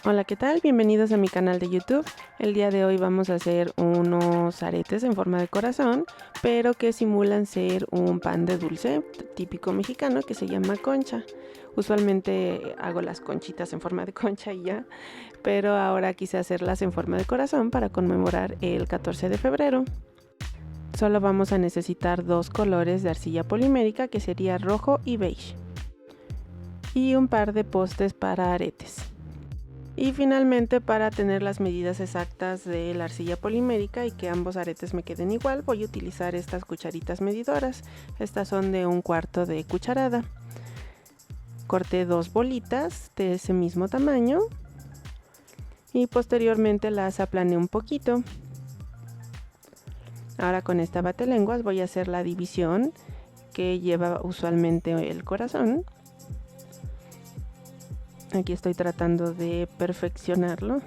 Hola, ¿qué tal? Bienvenidos a mi canal de YouTube. El día de hoy vamos a hacer unos aretes en forma de corazón, pero que simulan ser un pan de dulce típico mexicano que se llama concha. Usualmente hago las conchitas en forma de concha y ya, pero ahora quise hacerlas en forma de corazón para conmemorar el 14 de febrero. Solo vamos a necesitar dos colores de arcilla polimérica, que sería rojo y beige, y un par de postes para aretes. Y finalmente, para tener las medidas exactas de la arcilla polimérica y que ambos aretes me queden igual, voy a utilizar estas cucharitas medidoras. Estas son de 1/4 de cucharada. Corté dos bolitas de ese mismo tamaño y posteriormente las aplané un poquito. Ahora con esta batelenguas voy a hacer la división que lleva usualmente el corazón. Aquí estoy tratando de perfeccionarlo.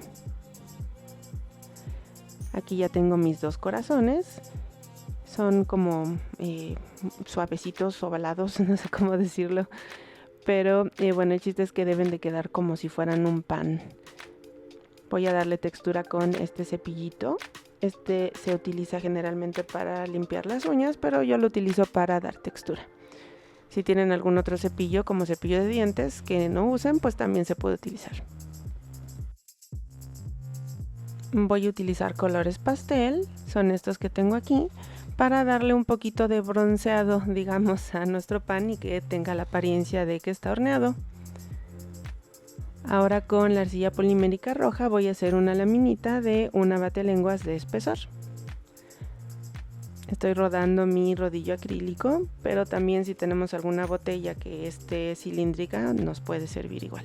Aquí ya tengo mis dos corazones. Son como suavecitos, ovalados, no sé cómo decirlo. Pero bueno, el chiste es que deben de quedar como si fueran un pan. Voy a darle textura con este cepillito. Este se utiliza generalmente para limpiar las uñas, pero yo lo utilizo para dar textura. Si tienen algún otro cepillo como cepillo de dientes que no usen, pues también se puede utilizar. Voy a utilizar colores pastel, son estos que tengo aquí, para darle un poquito de bronceado, digamos, a nuestro pan y que tenga la apariencia de que está horneado. Ahora con la arcilla polimérica roja voy a hacer una laminita de una batelenguas de espesor. Estoy rodando mi rodillo acrílico, pero también si tenemos alguna botella que esté cilíndrica nos puede servir igual.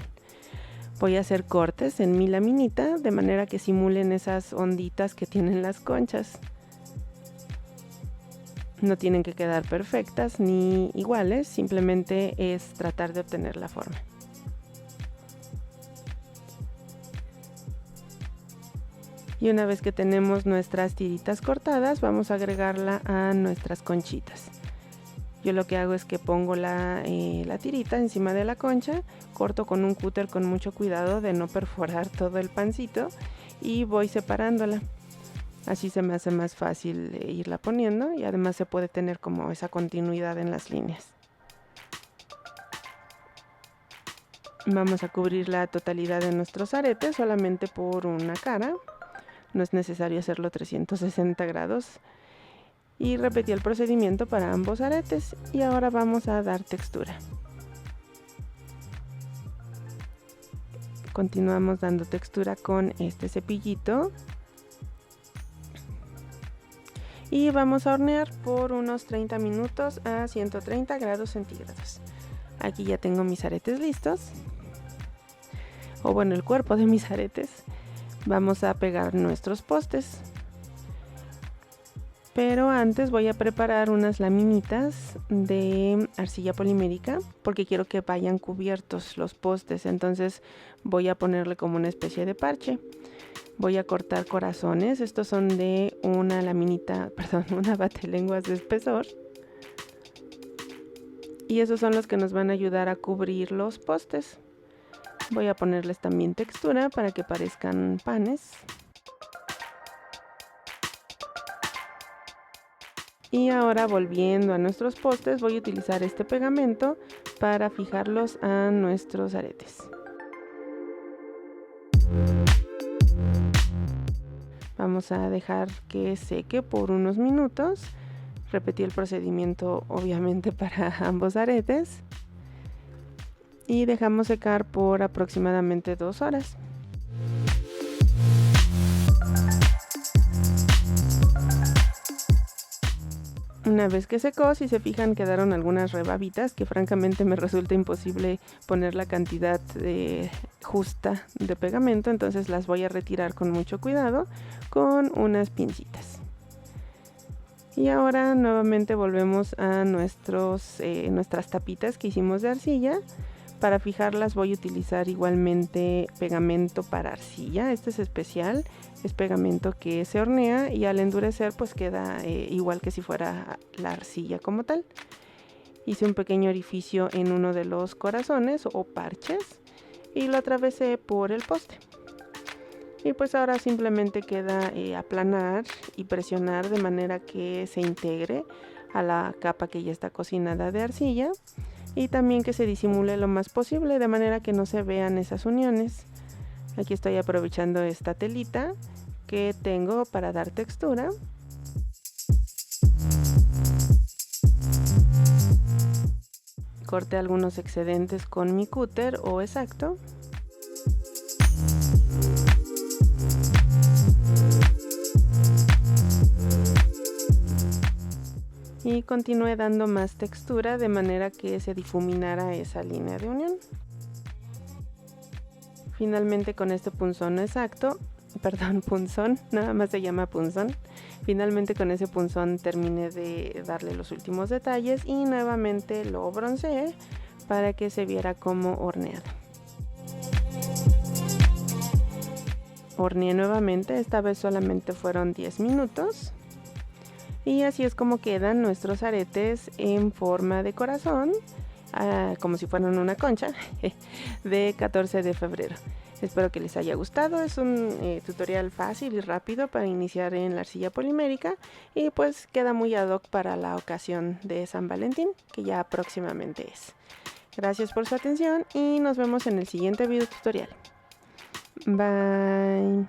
Voy a hacer cortes en mi laminita de manera que simulen esas onditas que tienen las conchas. No tienen que quedar perfectas ni iguales, simplemente es tratar de obtener la forma. Y una vez que tenemos nuestras tiritas cortadas, vamos a agregarla a nuestras conchitas. Yo lo que hago es que pongo la tirita encima de la concha, corto con un cúter con mucho cuidado de no perforar todo el pancito y voy separándola. Así se me hace más fácil irla poniendo y además se puede tener como esa continuidad en las líneas. Vamos a cubrir la totalidad de nuestros aretes solamente por una cara. No es necesario hacerlo 360 grados. Y repetí el procedimiento para ambos aretes y ahora vamos a dar textura. Continuamos dando textura con este cepillito y vamos a hornear por unos 30 minutos a 130 grados centígrados. Aquí ya tengo mis aretes listos, o bueno, el cuerpo de mis aretes. Vamos a pegar nuestros postes. Pero antes voy a preparar unas laminitas de arcilla polimérica porque quiero que vayan cubiertos los postes. Entonces voy a ponerle como una especie de parche. Voy a cortar corazones. Estos son de una laminita, perdón, una batelenguas de espesor. Y esos son los que nos van a ayudar a cubrir los postes. Voy a ponerles también textura para que parezcan panes. Y ahora, volviendo a nuestros postes, voy a utilizar este pegamento para fijarlos a nuestros aretes. Vamos a dejar que seque por unos minutos. Repetí el procedimiento obviamente para ambos aretes. Y dejamos secar por aproximadamente 2 horas. Una vez que secó, si se fijan, quedaron algunas rebabitas que francamente me resulta imposible poner la cantidad justa de pegamento, entonces las voy a retirar con mucho cuidado con unas pincitas. Y ahora nuevamente volvemos a nuestras tapitas que hicimos de arcilla. Para fijarlas voy a utilizar igualmente pegamento para arcilla. Este es especial, es pegamento que se hornea y al endurecer pues queda igual que si fuera la arcilla como tal. Hice un pequeño orificio en uno de los corazones o parches y lo atravesé por el poste. Y pues ahora simplemente queda aplanar y presionar de manera que se integre a la capa que ya está cocinada de arcilla, y también que se disimule lo más posible de manera que no se vean esas uniones. Aquí estoy aprovechando esta telita que tengo para dar textura. Corté algunos excedentes con mi cúter o X-Acto. Y continué dando más textura de manera que se difuminara esa línea de unión. Finalmente con este punzón X-Acto, punzón, nada más se llama punzón. Finalmente con ese punzón terminé de darle los últimos detalles y nuevamente lo bronceé para que se viera como horneado. Horneé nuevamente, esta vez solamente fueron 10 minutos. Y así es como quedan nuestros aretes en forma de corazón, como si fueran una concha, de 14 de febrero. Espero que les haya gustado. Es un tutorial fácil y rápido para iniciar en la arcilla polimérica, y pues queda muy ad hoc para la ocasión de San Valentín, que ya próximamente es. Gracias por su atención y nos vemos en el siguiente video tutorial. Bye.